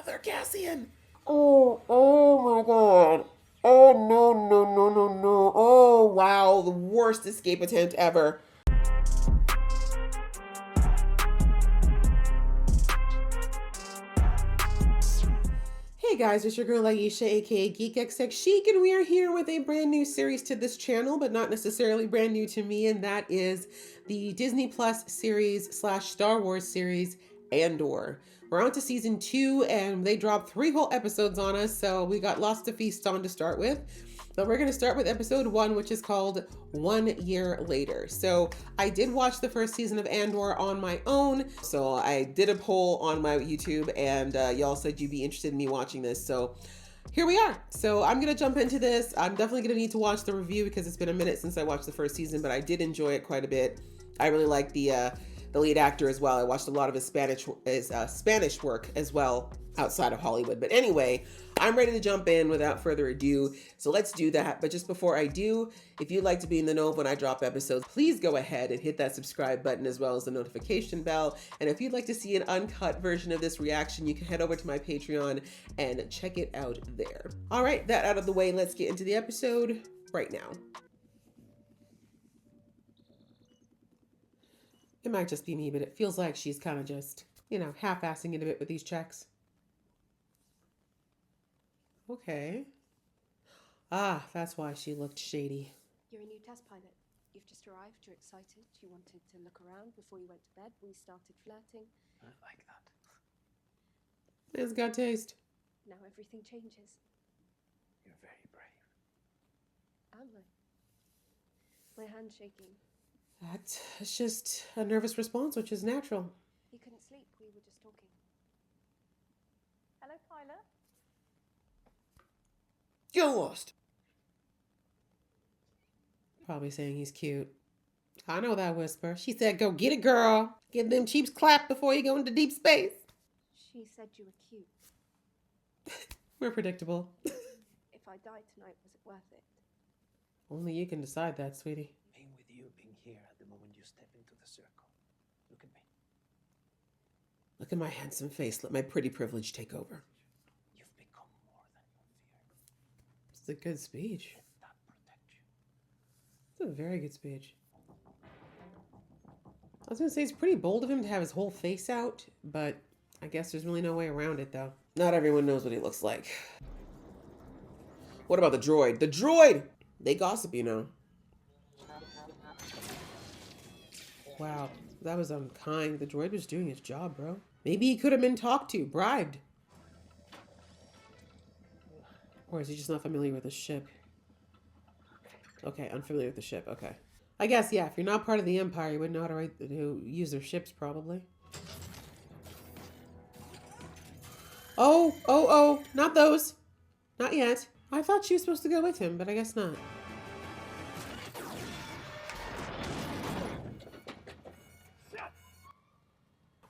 together, Cassian. Oh my God. Oh, no, no, no, no, no. Oh, wow. The worst escape attempt ever. Hey guys, it's your girl Aisha, aka Geek XX Chic, and we are here with a brand new series to this channel, but not necessarily brand new to me, and that is the Disney Plus series slash Star Wars series, Andor. We're on to season 2, and they dropped 3 whole episodes on us, so we got lots to feast on to start with. But we're going to start with episode 1, which is called 1 Year Later. So I did watch the first season of Andor on my own. So I did a poll on my YouTube, and y'all said you'd be interested in me watching this. So here we are. So I'm going to jump into this. I'm definitely going to need to watch the review because it's been a minute since I watched the first season, but I did enjoy it quite a bit. I really like the lead actor as well. I watched a lot of his Spanish work as well outside of Hollywood. But anyway, I'm ready to jump in without further ado. So let's do that. But just before I do, if you'd like to be in the know when I drop episodes, please go ahead and hit that subscribe button as well as the notification bell. And if you'd like to see an uncut version of this reaction, you can head over to my Patreon and check it out there. All right, that out of the way, let's get into the episode right now. It might just be me, but it feels like she's kind of just, you know, half-assing it a bit with these checks. Okay. Ah, that's why she looked shady. You're a new test pilot. You've just arrived, you're excited, you wanted to look around before you went to bed. We started flirting. I like that. It's got taste. Now everything changes. You're very brave. Am I? My hand's shaking. That's just a nervous response, which is natural. You couldn't sleep, we were just talking. Hello, pilot. Get lost. Probably saying he's cute. I know that whisper. She said, go get it, girl. Give them cheeks clap before you go into deep space. She said you were cute. We're predictable. If I died tonight, was it worth it? Only you can decide that, sweetie. Being with you, being here at the moment you step into the circle. Look at me. Look at my handsome face. Let my pretty privilege take over. You've become more than you fear. It's a good speech. Let that protect you. It's a very good speech. I was going to say, it's pretty bold of him to have his whole face out, but I guess there's really no way around it, though. Not everyone knows what he looks like. What about the droid? The droid! They gossip, you know. Wow, that was unkind. The droid was doing his job, bro. Maybe he could have been talked to, bribed. Or is he just not familiar with the ship? Okay, unfamiliar with the ship, okay. I guess, yeah, if you're not part of the Empire, you wouldn't know how to use their ships, probably. Oh, not those. Not yet. I thought she was supposed to go with him, but I guess not.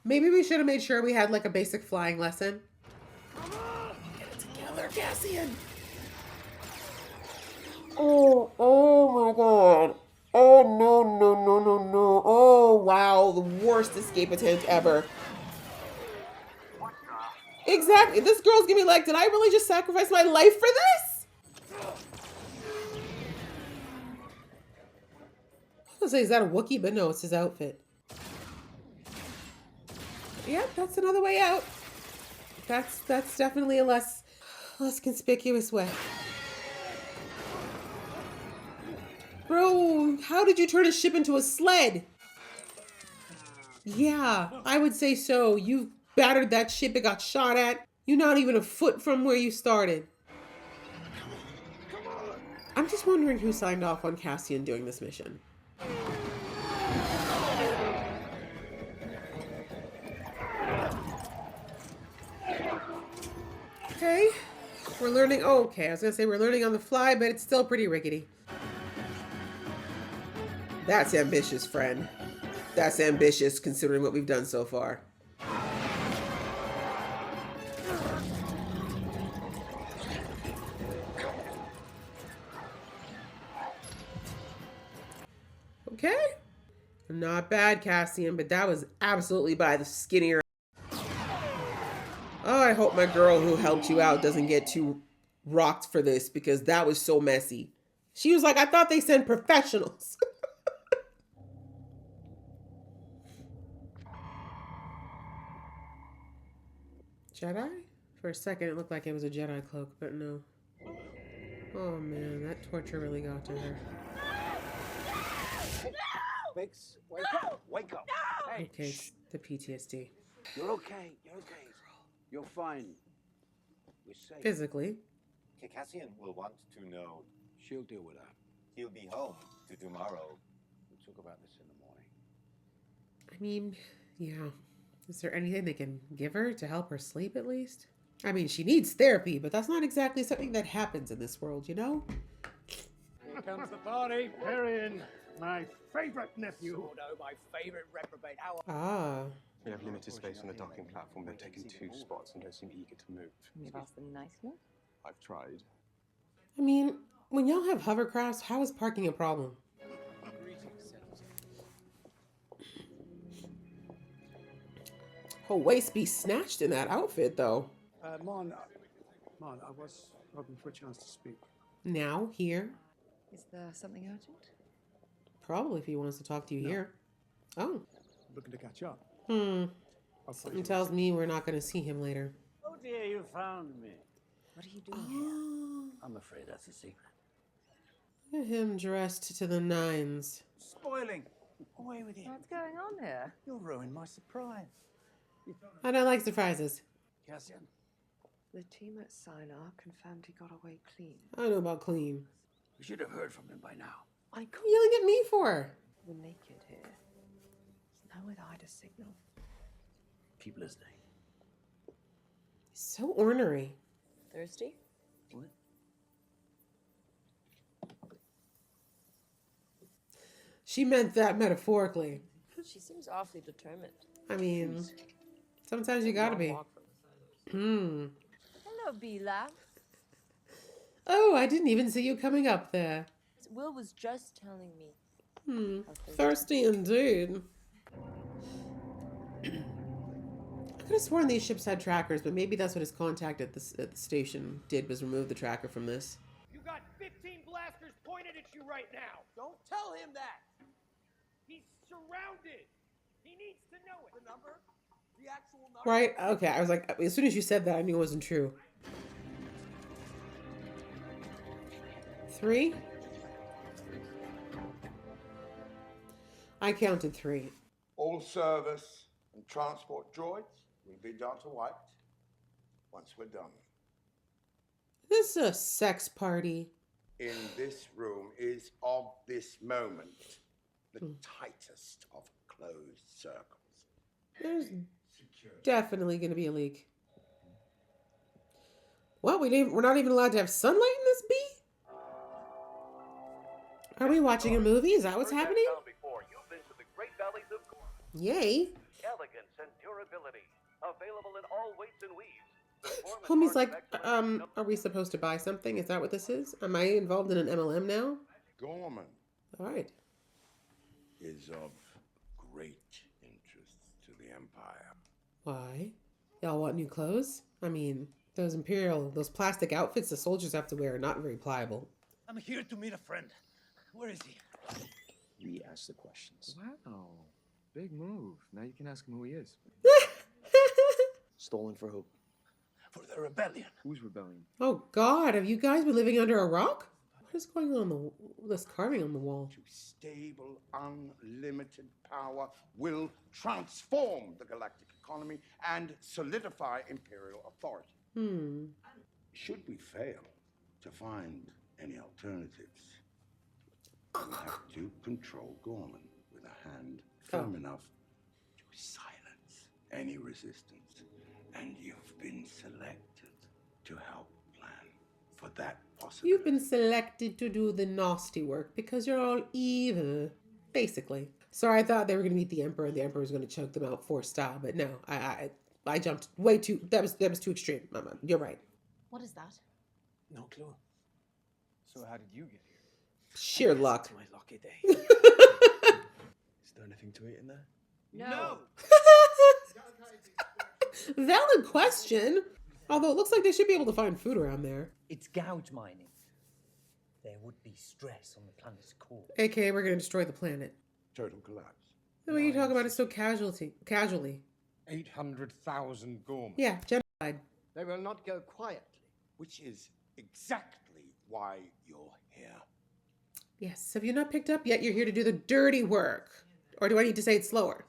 Maybe we should have made sure we had like a basic flying lesson. Get it together, Cassian. Oh my God. Oh, no, no, no, no, no. Oh, wow. The worst escape attempt ever. Exactly. This girl's gonna be like, did I really just sacrifice my life for this? I was gonna say, is that a Wookiee? But no, it's his outfit. Yep, that's another way out. That's definitely a less conspicuous way. Bro, how did you turn a ship into a sled? Yeah, I would say so. You battered that ship, it got shot at. You're not even a foot from where you started. I'm just wondering who signed off on Cassian doing this mission. Okay, we're learning. Oh, okay, I was gonna say we're learning on the fly, but it's still pretty rickety. That's ambitious, friend. That's ambitious considering what we've done so far. Okay. Not bad, Cassian, but that was absolutely by the skinnier. Oh, I hope my girl who helped you out doesn't get too rocked for this because that was so messy. She was like, I thought they sent professionals. Jedi? For a second, it looked like it was a Jedi cloak, but no. Oh man, that torture really got to her. Biggs, wake up! Wake up! Hey, Okay, it's the PTSD. you're okay. You're okay. You're fine. We're safe. Physically. Cassian will want to know. She'll deal with that. He'll be home to tomorrow. We'll talk about this in the morning. I mean, yeah. Is there anything they can give her to help her sleep at least? I mean, she needs therapy, but that's not exactly something that happens in this world, you know? Here comes the party. Perrin, my favorite nephew. Sordo, my favorite reprobate. How Ah. We have limited space on the docking platform. They've taken 2 spots and don't seem eager to move. You've asked them nicely. I've tried. I mean, when y'all have hovercrafts, how is parking a problem? Her waist be snatched in that outfit, though. Mon, I was hoping for a chance to speak. Now, here. Is there something urgent? Probably if he wants to talk to you No. here. Oh. Looking to catch up. Hmm. I'll Something tells me we're not going to see him later. Oh dear, you found me. What are you doing here? Oh. I'm afraid that's a secret. Look at him dressed to the nines. Spoiling. Away with you. What's going on here? You'll ruin my surprise. I don't like surprises. Cassian. The team at Sinar confirmed he got away clean. I don't know about clean. We should have heard from him by now. I What are you yelling at me for? We're naked here. There's nowhere to hide a signal. Keep listening. So ornery. Thirsty? What? She meant that metaphorically. She seems awfully determined. I mean, sometimes you gotta be. Hmm. Hello, Bila. Oh, I didn't even see you coming up there. Will was just telling me. Hmm. Thirsty indeed. I could have sworn these ships had trackers, but maybe that's what his contact at the station did, was remove the tracker from this. You got 15 blasters pointed at you right now. Don't tell him that. He's surrounded. He needs to know it. The number? The actual number? Right? Okay, I was like, as soon as you said that, I knew it wasn't true. 3? I counted 3. All service and transport droids will be data wiped once we're done. This is a sex party. In this room is of this moment the tightest of closed circles. There's definitely going to be a leak. Well, we're not even allowed to have sunlight in this bee? Are we watching a movie? Is that what's happening? Yay. Elegance and durability. Available in all weights and weaves. Homie's like, are we supposed to buy something? Is that what this is? Am I involved in an MLM now? Gorman All right. is of great interest to the Empire. Why? Y'all want new clothes? I mean, those plastic outfits the soldiers have to wear are not very pliable. I'm here to meet a friend. Where is he? We ask the questions. Wow. Big move. Now you can ask him who he is. Stolen for who? For the rebellion. Who's rebelling? Oh God, have you guys been living under a rock? What is going on this carving on the wall? To stable, unlimited power will transform the galactic economy and solidify imperial authority. Should we fail to find any alternatives, we'll have to control Gorman with a hand firm enough to silence any resistance. And you've been selected to help plan for that possibility. You've been selected to do the nasty work because you're all evil, basically. So I thought they were going to meet the Emperor and the Emperor was going to choke them out Force style, but no, I jumped way too. That was too extreme. Mama, you're right. What is that? No clue. So how did you get here? Sheer luck. It's my lucky day. Is there anything to eat in there? No. Valid question. Although it looks like they should be able to find food around there. It's gouge mining. There would be stress on the planet's core. AKA, we're going to destroy the planet. Total collapse. The way you talk about it so casually. 800,000 Gorman. Yeah, genocide. They will not go quietly. Which is exactly why you're here. Yes, have you not picked up yet? You're here to do the dirty work. Or do I need to say it slower?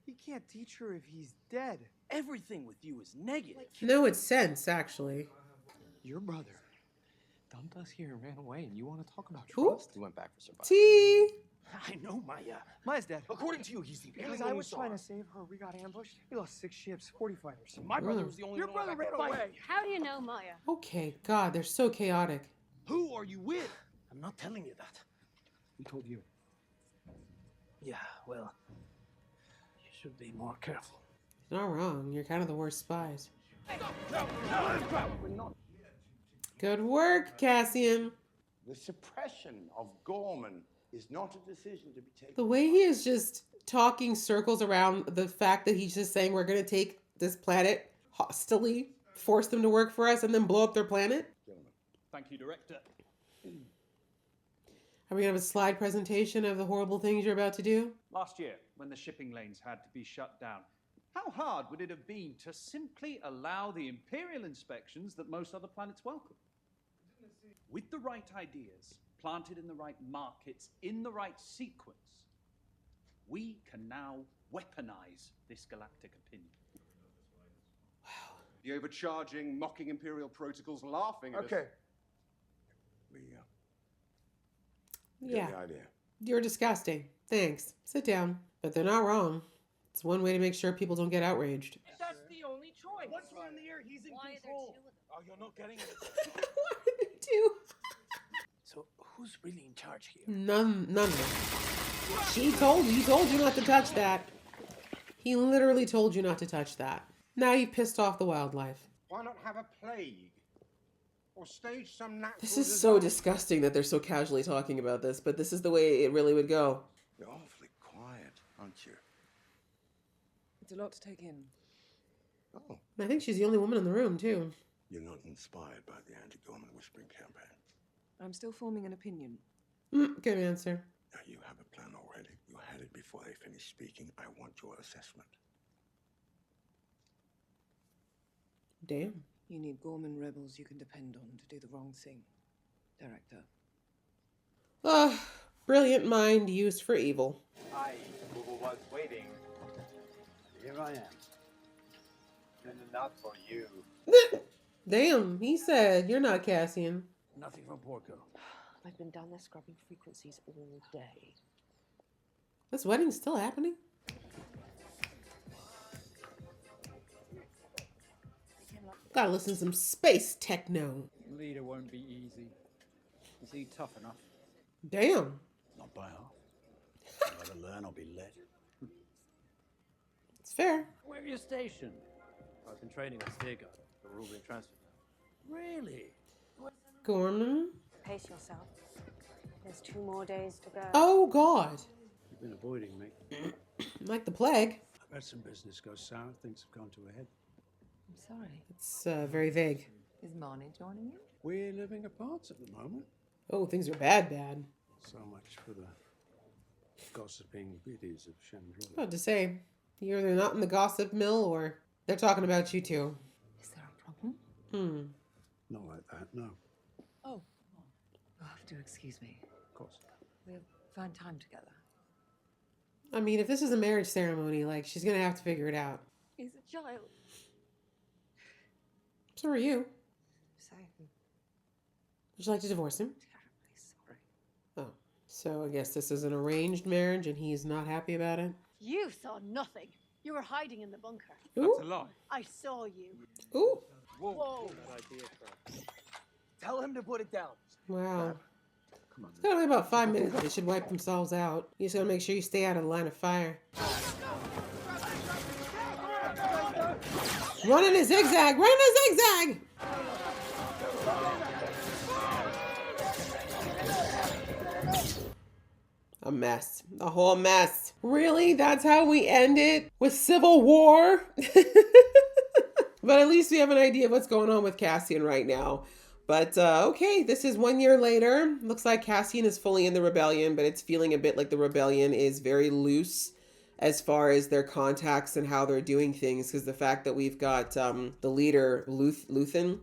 He can't teach her if he's dead. Everything with you is negative. No, it's sense, actually. Your brother dumped us here and ran away, and you want to talk about Ooh. trust? He went back for survival. T. I know Maya. Maya's dead. According to you, he's the only Because one I who was saw trying her. to save her. We got ambushed. We lost 6 ships, 40 fighters. My brother was the only Your one brother who ran went back to away. fight. How do you know Maya? Okay, God, they're so chaotic. Who are you with? I'm not telling you that. Who told you? Yeah, well, you should be more careful. You're not wrong. You're kind of the worst spies. We're not. Good work, Cassian. The suppression of Gorman is not a decision to be taken. The way he is just talking circles around the fact that he's just saying we're going to take this planet hostilely, force them to work for us, and then blow up their planet. Thank you, Director. Are we going to have a slide presentation of the horrible things you're about to do? Last year, when the shipping lanes had to be shut down, how hard would it have been to simply allow the Imperial inspections that most other planets welcome? With the right ideas, planted in the right markets, in the right sequence, we can now weaponize this galactic opinion. The overcharging, mocking Imperial protocols, laughing at us. Okay. We Yeah. get the idea. You're disgusting. Thanks. Sit down. But they're not wrong. It's one way to make sure people don't get outraged. That's the only choice. Once we're in the air, he's in control. Oh, you're not getting it. What did they do? So, who's really in charge here? None of them. She told you. He told you not to touch that. He literally told you not to touch that. Now you pissed off the wildlife. Why not have a plague? Or stage some natural This is so disgusting that they're so casually talking about this, but this is the way it really would go. You're awfully quiet, aren't you? It's a lot to take in. Oh, I think she's the only woman in the room, too. you're not inspired by the anti-Gorman whispering campaign. I'm still forming an opinion. Good answer. Now, you have a plan already. You had it before they finished speaking. I want your assessment. Damn. You need Gorman rebels you can depend on to do the wrong thing. Director. Ah, brilliant mind used for evil. I, who was waiting, here I am. And not for you. Damn, he said, you're not Cassian. Nothing from Porco. I've been down there scrubbing frequencies all day. This wedding's still happening? Gotta listen to some space techno. Leader won't be easy. Is he tough enough? Damn. Not by half. I'll either learn or be led. It's fair. Where are you stationed? I've been training with Steerguard, but we're all being transferred now. Really? Gorman. Pace yourself. There's 2 more days to go. Oh, God. You've been avoiding me. Like the plague. I've had some business go sour. Things have gone to a head. I'm sorry. It's very vague. Is Marnie joining you? We're living apart at the moment. Oh, things are bad, bad. So much for the gossiping biddies of Chandra. About to say, you're either not in the gossip mill or they're talking about you too. Is there a problem? Not like that, no. Oh. You'll have to excuse me. Of course. We'll find time together. I mean, if this is a marriage ceremony, like, she's gonna have to figure it out. He's a child. So are you. Same. Would you like to divorce him? Terribly sorry. Oh. So I guess this is an arranged marriage and he's not happy about it? You saw nothing. You were hiding in the bunker. Ooh. That's a lie. I saw you. Ooh. Whoa. Tell him to put it down. Wow. It's gotta be about 5 minutes. They should wipe themselves out. You just gotta make sure you stay out of the line of fire. Run in a zigzag! Run in a zigzag! A mess. A whole mess. Really? That's how we end it? With civil war? But at least we have an idea of what's going on with Cassian right now. But okay, this is 1 year later. Looks like Cassian is fully in the rebellion, but it's feeling a bit like the rebellion is very loose as far as their contacts and how they're doing things. Because the fact that we've got the leader, Luthen,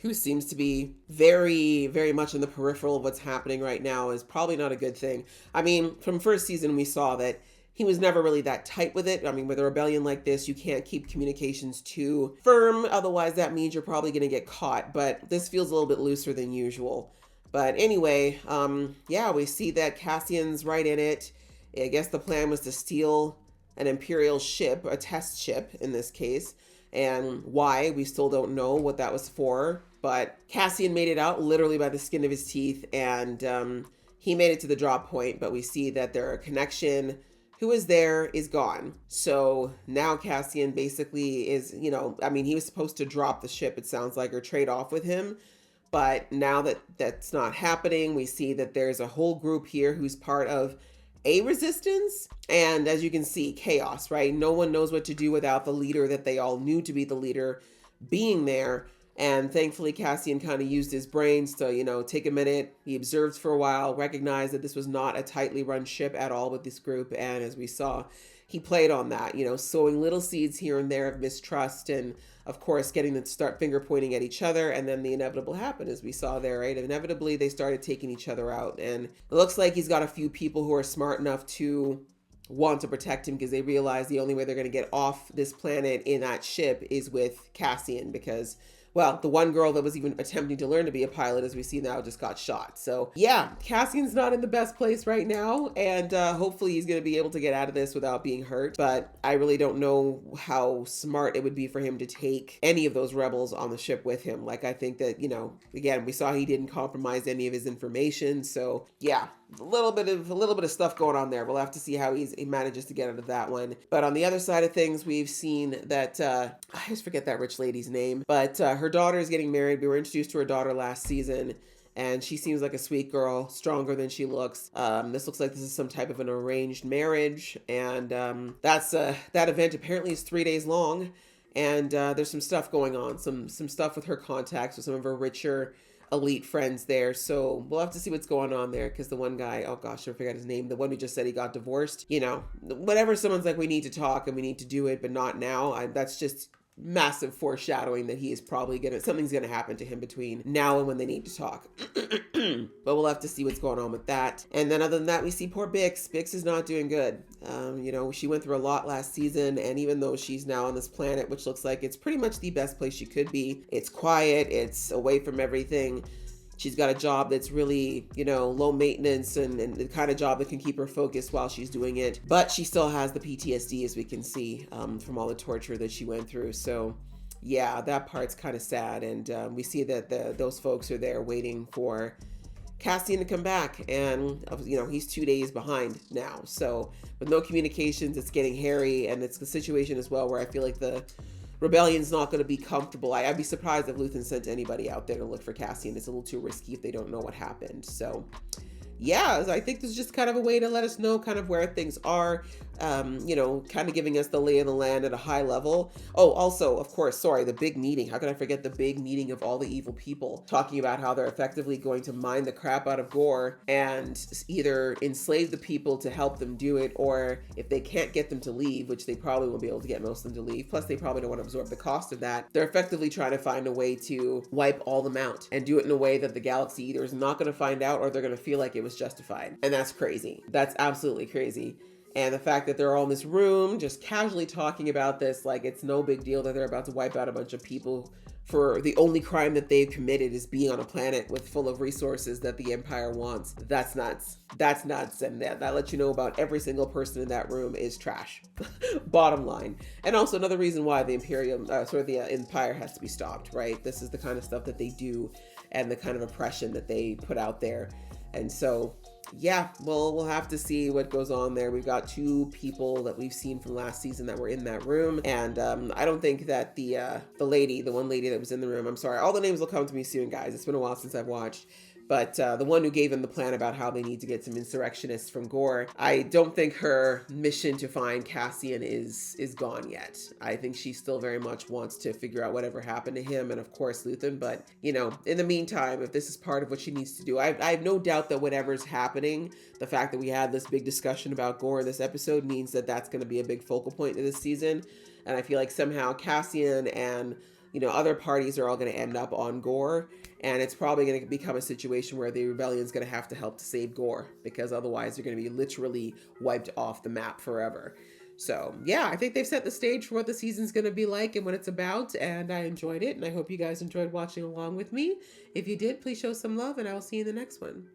who seems to be very, very much in the peripheral of what's happening right now, is probably not a good thing. I mean, from first season, we saw that he was never really that tight with it. I mean, with a rebellion like this, you can't keep communications too firm. Otherwise, that means you're probably going to get caught. But this feels a little bit looser than usual. But anyway, yeah, we see that Cassian's right in it. I guess the plan was to steal an Imperial ship, a test ship in this case. And why, we still don't know what that was for. But Cassian made it out literally by the skin of his teeth. And he made it to the drop point. But we see that their connection, who is there, is gone. So now Cassian basically is, you know, I mean, he was supposed to drop the ship, it sounds like, or trade off with him. But now that that's not happening, we see that there's a whole group here who's part of a resistance. And as you can see, chaos, right? No one knows what to do without the leader that they all knew to be the leader being there. And thankfully, Cassian kind of used his brains to, you know, take a minute. He observed for a while, recognized that this was not a tightly run ship at all with this group. And as we saw, he played on that, you know, sowing little seeds here and there of mistrust. And of course, getting them to start finger pointing at each other. And then the inevitable happened, as we saw there, right? Inevitably, they started taking each other out. And it looks like he's got a few people who are smart enough to want to protect him, because they realize the only way they're going to get off this planet in that ship is with Cassian, because, well, the one girl that was even attempting to learn to be a pilot, as we see now, just got shot. So yeah, Cassian's not in the best place right now. And hopefully he's going to be able to get out of this without being hurt. But I really don't know how smart it would be for him to take any of those rebels on the ship with him. Like, I think that, you know, again, we saw he didn't compromise any of his information. So yeah, a little bit of stuff going on there. We'll have to see how he manages to get out of that one. But on the other side of things, we've seen that I just forget that rich lady's name, but her daughter is getting married. We were introduced to her daughter last season, and she seems like a sweet girl, stronger than she looks. This looks like this is some type of an arranged marriage, and that event apparently is 3 days long, and there's some stuff going on, some stuff with her contacts with some of her richer elite friends there. So we'll have to see what's going on there, because the one guy, oh gosh, I forgot his name, the one who just said he got divorced, you know, whenever someone's like, we need to talk and we need to do it, but not now, that's just massive foreshadowing that he is probably something's gonna happen to him between now and when they need to talk. But we'll have to see what's going on with that. And then other than that, we see poor Bix. Bix is not doing good. You know, she went through a lot last season, and even though she's now on this planet, which looks like it's pretty much the best place she could be, it's quiet, it's away from everything. She's got a job that's really, you know, low maintenance and the kind of job that can keep her focused while she's doing it. But she still has the PTSD, as we can see, from all the torture that she went through. So yeah, that part's kind of sad. And we see that those folks are there waiting for Cassian to come back. And, you know, he's 2 days behind now. So with no communications, it's getting hairy. And it's the situation as well where I feel like the Rebellion's not going to be comfortable. I'd be surprised if Luthen sent anybody out there to look for Cassian. It's a little too risky if they don't know what happened. So yeah, I think this is just kind of a way to let us know kind of where things are, you know, kind of giving us the lay of the land at a high level. Oh, also, of course, sorry, the big meeting. How could I forget the big meeting of all the evil people talking about how they're effectively going to mine the crap out of Gore and either enslave the people to help them do it, or if they can't get them to leave, which they probably won't be able to get most of them to leave, plus they probably don't want to absorb the cost of that, they're effectively trying to find a way to wipe all them out and do it in a way that the galaxy either is not going to find out or they're going to feel like it was justified. And that's crazy. That's absolutely crazy. And the fact that they're all in this room just casually talking about this like it's no big deal that they're about to wipe out a bunch of people for the only crime that they've committed is being on a planet with full of resources that the Empire wants. That's nuts. That's nuts. And that lets you know about every single person in that room is trash. Bottom line. And also another reason why the Empire has to be stopped, right? This is the kind of stuff that they do and the kind of oppression that they put out there. And so, yeah, we'll have to see what goes on there. We've got 2 people that we've seen from last season that were in that room. And I don't think that the one lady that was in the room, I'm sorry, all the names will come to me soon, guys. It's been a while since I've watched. But the one who gave them the plan about how they need to get some insurrectionists from Gore, I don't think her mission to find Cassian is gone yet. I think she still very much wants to figure out whatever happened to him and of course Luthen. But, you know, in the meantime, if this is part of what she needs to do, I have no doubt that whatever's happening, the fact that we had this big discussion about Gore in this episode means that that's going to be a big focal point of this season. And I feel like somehow Cassian and, you know, other parties are all going to end up on Gore. And it's probably going to become a situation where the rebellion is going to have to help to save Gore, because otherwise they're going to be literally wiped off the map forever. So yeah, I think they've set the stage for what the season's going to be like and what it's about. And I enjoyed it. And I hope you guys enjoyed watching along with me. If you did, please show some love and I will see you in the next one.